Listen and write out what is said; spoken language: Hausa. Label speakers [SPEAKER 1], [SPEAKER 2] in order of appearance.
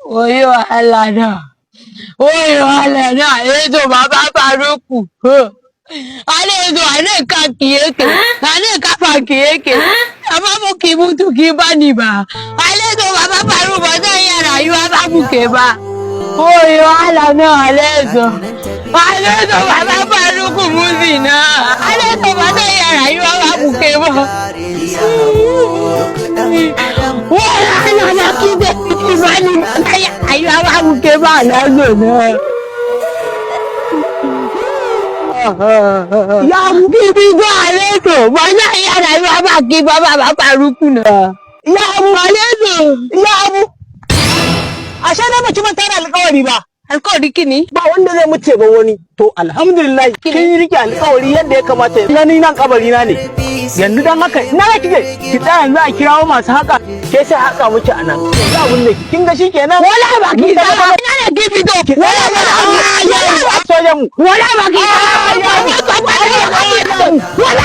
[SPEAKER 1] Oyo Allah na. Oyo Allah na. Ezo baba Faruku. Alezo ane ka kiyeke. Ane ka fa kiyeke. Ama mo kimutu kibani ba. Alezo baba Faruku bada yara yu aba buke ba. Oyo Allah na alezo. Alezo baba Faruku muzina. Alezo bada yara yu aba buke ba. Wala na kide kibani kaya ayu aba buke ba alezo na. Ya bibi ga alezo bana ya na yu aba ki baba Faruku na. Ya mu alezo ya mu ashe na mutumin tare alƙawari ba alƙawari kini ba wanda zai mutu ba wani to alhamdulillah kin yi rike alƙawari yadda ya kamata ina ni nan kabari na ne yanzu dan haka ina kike ki tsaya yanzu a kirawo masu haka ke sai haka muke anan yanzu abun da kin ga shikenan wala ba ki da ina ne ki fito wala ba soja mu wala ba ki wala